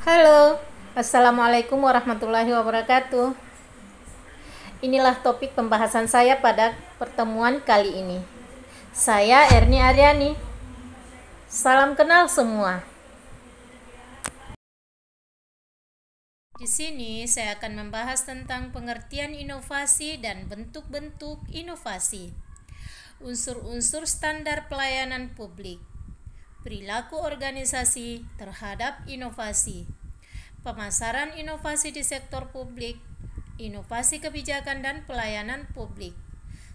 Halo, Assalamualaikum warahmatullahi wabarakatuh. Inilah topik pembahasan saya pada pertemuan kali ini. Saya Erni Aryani. Salam kenal semua. Di sini saya akan membahas tentang pengertian inovasi dan bentuk-bentuk inovasi. Unsur-unsur standar pelayanan publik. Perilaku organisasi terhadap inovasi. Pemasaran inovasi di sektor publik, inovasi kebijakan dan pelayanan publik,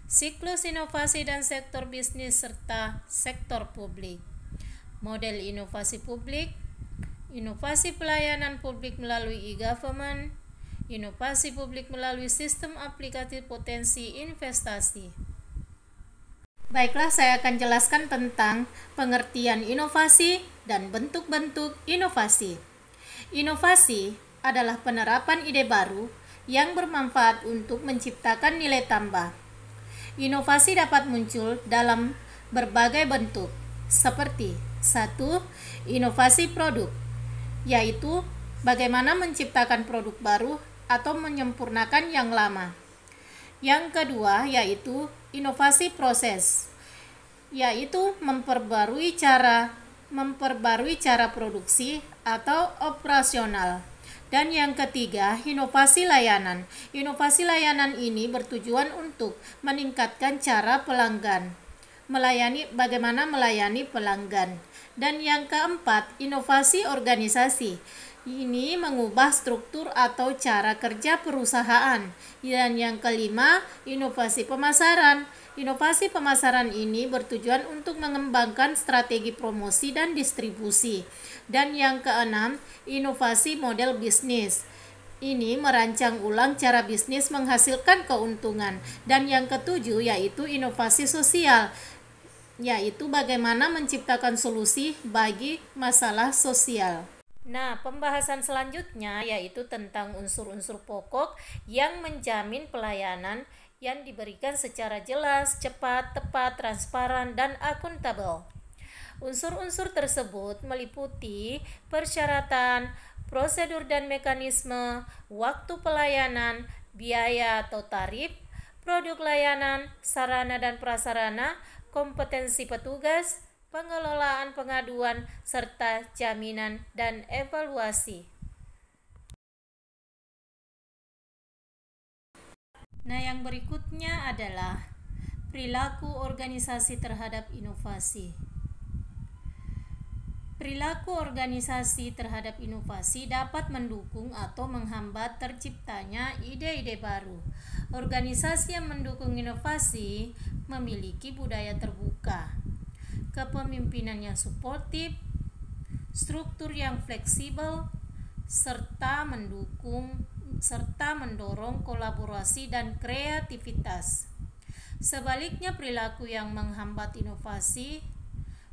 siklus inovasi dan sektor bisnis serta sektor publik, model inovasi publik, inovasi pelayanan publik melalui e-government, inovasi publik melalui sistem aplikasi potensi investasi. Baiklah, saya akan jelaskan tentang pengertian inovasi dan bentuk-bentuk inovasi. Inovasi adalah penerapan ide baru yang bermanfaat untuk menciptakan nilai tambah. Inovasi dapat muncul dalam berbagai bentuk, seperti 1. Inovasi produk, yaitu bagaimana menciptakan produk baru atau menyempurnakan yang lama. Yang kedua yaitu inovasi proses, yaitu memperbarui cara produksi atau operasional. Dan yang ketiga, inovasi layanan. Inovasi layanan ini bertujuan untuk meningkatkan cara pelanggan, bagaimana melayani pelanggan. Dan yang keempat, inovasi organisasi. Ini mengubah struktur atau cara kerja perusahaan. Dan yang kelima, inovasi pemasaran. Inovasi pemasaran ini bertujuan untuk mengembangkan strategi promosi dan distribusi. Dan yang keenam, inovasi model bisnis. Ini merancang ulang cara bisnis menghasilkan keuntungan. Dan yang ketujuh yaitu inovasi sosial, yaitu bagaimana menciptakan solusi bagi masalah sosial. Nah, pembahasan selanjutnya yaitu tentang unsur-unsur pokok yang menjamin pelayanan yang diberikan secara jelas, cepat, tepat, transparan, dan akuntabel. Unsur-unsur tersebut meliputi persyaratan, prosedur dan mekanisme, waktu pelayanan, biaya atau tarif, produk layanan, sarana dan prasarana, kompetensi petugas, pengelolaan pengaduan, serta jaminan dan evaluasi. Nah, yang berikutnya adalah perilaku organisasi terhadap inovasi. Perilaku organisasi terhadap inovasi dapat mendukung atau menghambat terciptanya ide-ide baru. Organisasi yang mendukung inovasi memiliki budaya terbuka, kepemimpinan yang suportif, struktur yang fleksibel, serta mendorong kolaborasi dan kreativitas. Sebaliknya, perilaku yang menghambat inovasi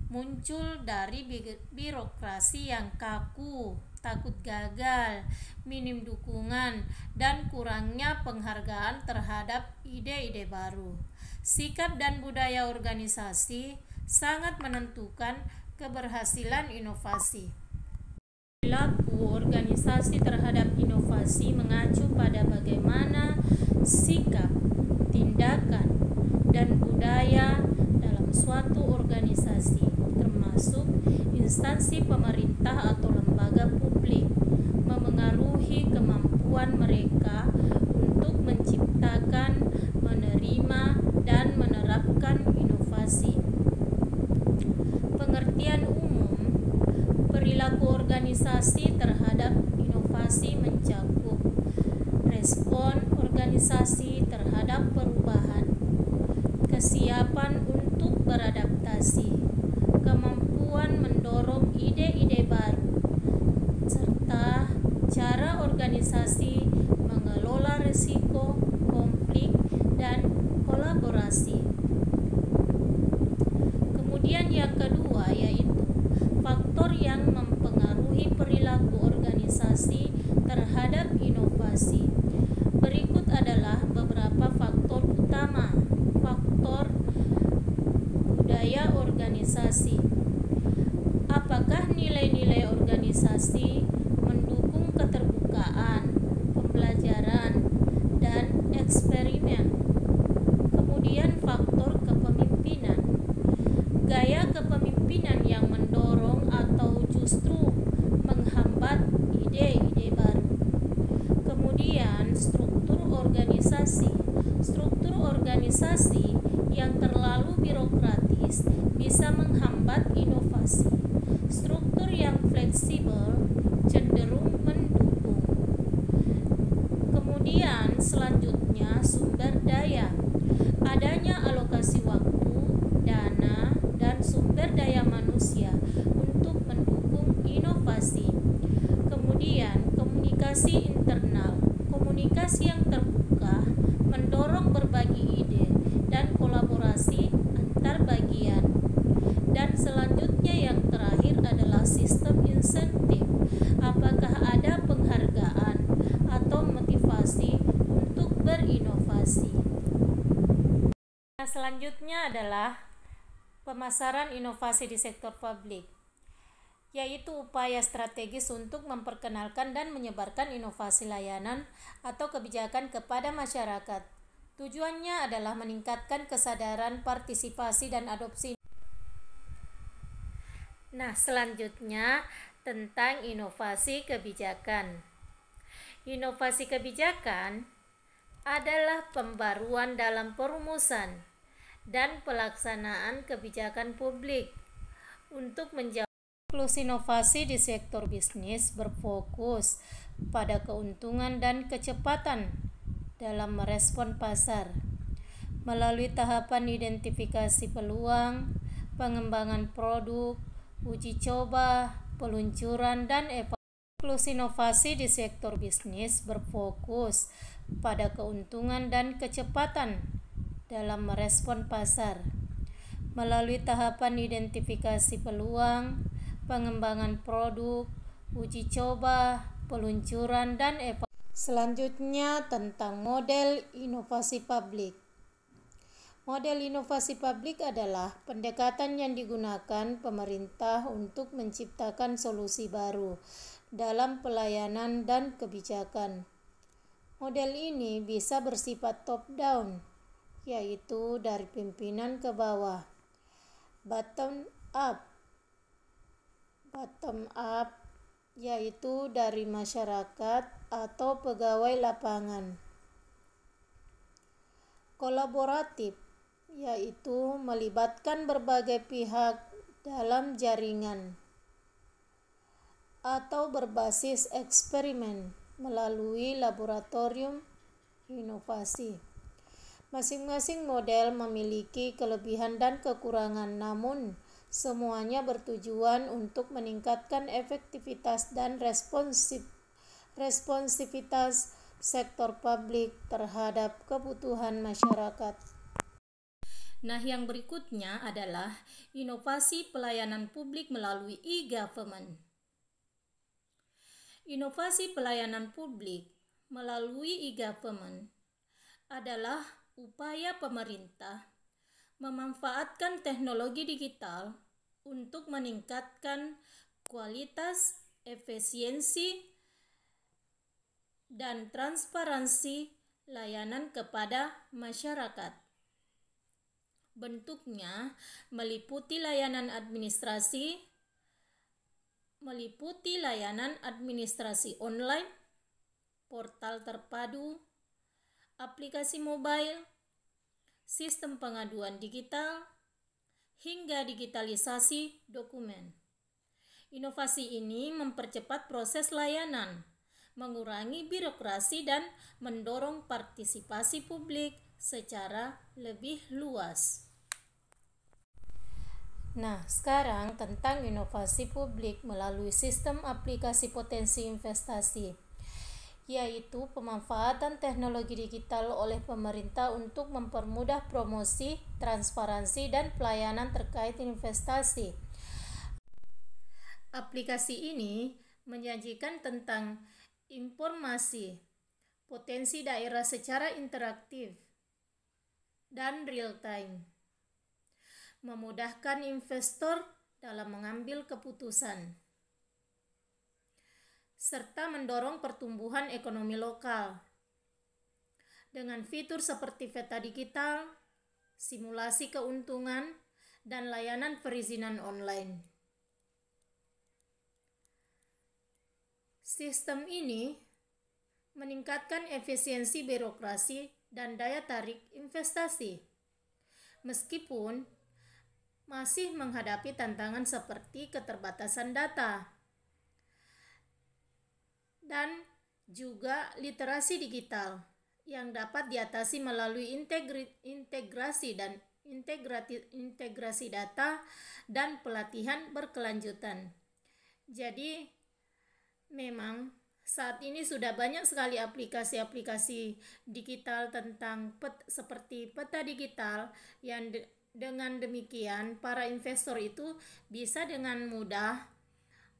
muncul dari birokrasi yang kaku, takut gagal, minim dukungan, dan kurangnya penghargaan terhadap ide-ide baru. Sikap dan budaya organisasi sangat menentukan keberhasilan inovasi. Perilaku organisasi terhadap inovasi mengacu pada bagaimana sikap, tindakan, dan budaya dalam suatu organisasi, termasuk instansi pemerintah atau lembaga publik, memengaruhi kemampuan mereka untuk menciptakan, menerima, dan menerapkan inovasi. Pengertian umum perilaku organisasi terhadap inovasi mencakup respon organisasi terhadap perubahan, kesiapan untuk beradaptasi, kemampuan mendorong ide-ide baru, serta cara organisasi mengelola risiko, konflik, dan kolaborasi. Kemudian yang kedua yaitu faktor yang mempengaruhi perilaku organisasi terhadap inovasi. Berikut adalah beberapa faktor utama. Faktor budaya organisasi. Apakah nilai-nilai organisasi mendukung keterbukaan, pembelajaran, dan eksperimen. Kemudian faktor kepemimpinan. Gaya kepemimpinan yang mendorong atau justru menghambat ide-ide baru. Kemudian struktur organisasi. Struktur organisasi yang terlalu birokratis bisa menghambat inovasi. Struktur yang fleksibel cenderung mendukung. Kemudian selanjutnya sumber daya. Adanya alokasi waktu, dana, dan sumber daya manusia untuk mendukung inovasi. Kemudian komunikasi internal. Komunikasi yang terbuka mendorong berbagi ide dan kolaborasi antar bagian. Dan selanjutnya yang terakhir adalah sistem insentif. Apakah ada penghargaan atau motivasi untuk berinovasi? Nah, selanjutnya adalah pemasaran inovasi di sektor publik, yaitu upaya strategis untuk memperkenalkan dan menyebarkan inovasi layanan atau kebijakan kepada masyarakat. Tujuannya adalah meningkatkan kesadaran, partisipasi, dan adopsi. Nah, selanjutnya tentang inovasi kebijakan. Inovasi kebijakan adalah pembaruan dalam perumusan dan pelaksanaan kebijakan publik untuk menjawab siklus inovasi di sektor bisnis berfokus pada keuntungan dan kecepatan dalam merespon pasar melalui tahapan identifikasi peluang, pengembangan produk, uji coba, peluncuran, dan evaluasi. Siklus inovasi di sektor bisnis berfokus pada keuntungan dan kecepatan dalam merespon pasar melalui tahapan identifikasi peluang, pengembangan produk, uji coba, peluncuran, dan evaluasi. Selanjutnya tentang model inovasi publik. Model inovasi publik adalah pendekatan yang digunakan pemerintah untuk menciptakan solusi baru dalam pelayanan dan kebijakan. Model ini bisa bersifat top-down, yaitu dari pimpinan ke bawah, bottom up, yaitu dari masyarakat atau pegawai lapangan, kolaboratif, yaitu melibatkan berbagai pihak dalam jaringan, atau berbasis eksperimen melalui laboratorium inovasi. Masing-masing model memiliki kelebihan dan kekurangan, namun semuanya bertujuan untuk meningkatkan efektivitas dan responsivitas sektor publik terhadap kebutuhan masyarakat. Nah, yang berikutnya adalah inovasi pelayanan publik melalui e-government. Inovasi pelayanan publik melalui e-government adalah upaya pemerintah memanfaatkan teknologi digital untuk meningkatkan kualitas, efisiensi, dan transparansi layanan kepada masyarakat. Bentuknya meliputi layanan administrasi online, portal terpadu, aplikasi mobile, sistem pengaduan digital, hingga digitalisasi dokumen. Inovasi ini mempercepat proses layanan, mengurangi birokrasi, dan mendorong partisipasi publik secara lebih luas. Nah, sekarang tentang inovasi publik melalui sistem aplikasi potensi investasi, yaitu pemanfaatan teknologi digital oleh pemerintah untuk mempermudah promosi, transparansi, dan pelayanan terkait investasi. Aplikasi ini menjanjikan tentang informasi potensi daerah secara interaktif dan real-time, memudahkan investor dalam mengambil keputusan. serta mendorong pertumbuhan ekonomi lokal. Dengan fitur seperti peta digital, simulasi keuntungan, dan layanan perizinan online. Sistem ini meningkatkan efisiensi birokrasi dan daya tarik investasi, meskipun masih menghadapi tantangan seperti keterbatasan data dan juga literasi digital yang dapat diatasi melalui integrasi data dan pelatihan berkelanjutan. Jadi memang saat ini sudah banyak sekali aplikasi-aplikasi digital seperti peta digital yang dengan demikian para investor itu bisa dengan mudah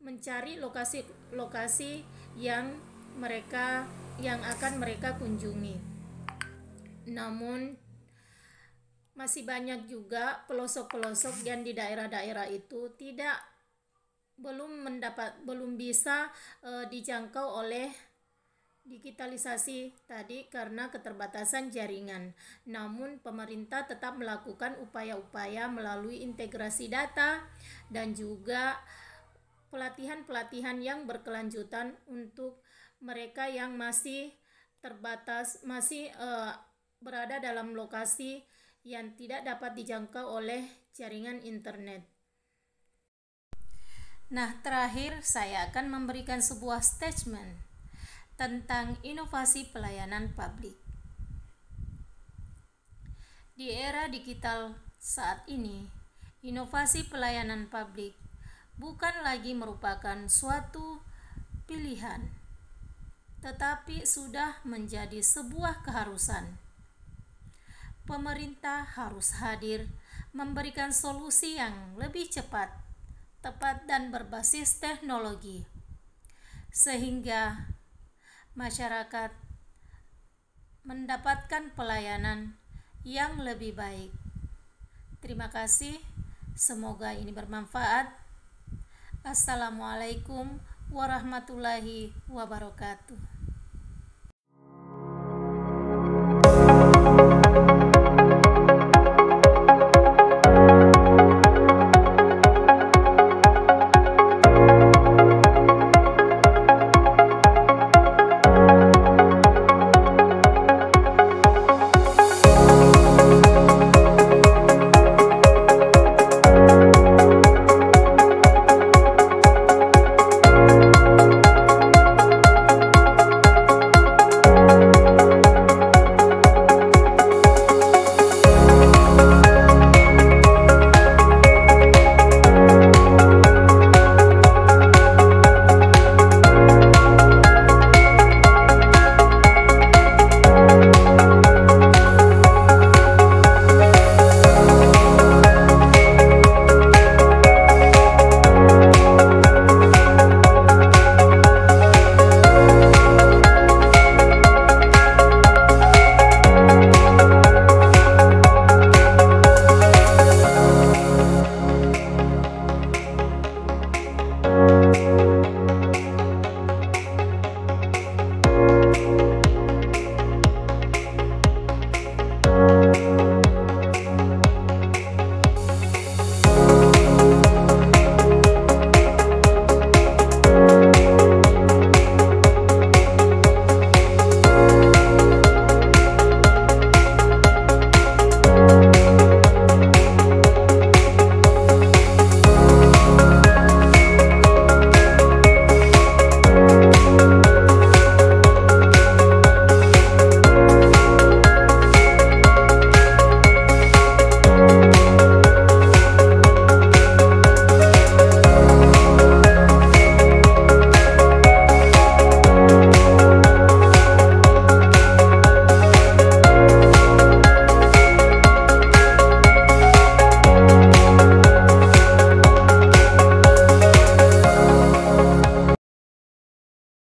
mencari lokasi-lokasi yang akan mereka kunjungi. Namun masih banyak juga pelosok-pelosok yang di daerah-daerah itu belum bisa dijangkau oleh digitalisasi tadi karena keterbatasan jaringan. Namun pemerintah tetap melakukan upaya-upaya melalui integrasi data dan juga pelatihan-pelatihan yang berkelanjutan untuk mereka yang masih terbatas, masih berada dalam lokasi yang tidak dapat dijangkau oleh jaringan internet. Nah, terakhir saya akan memberikan sebuah statement tentang inovasi pelayanan publik. Di era digital saat ini, inovasi pelayanan publik bukan lagi merupakan suatu pilihan, tetapi sudah menjadi sebuah keharusan. Pemerintah harus hadir memberikan solusi yang lebih cepat, tepat, dan berbasis teknologi, sehingga masyarakat mendapatkan pelayanan yang lebih baik. Terima kasih, semoga ini bermanfaat. Assalamualaikum warahmatullahi wabarakatuh.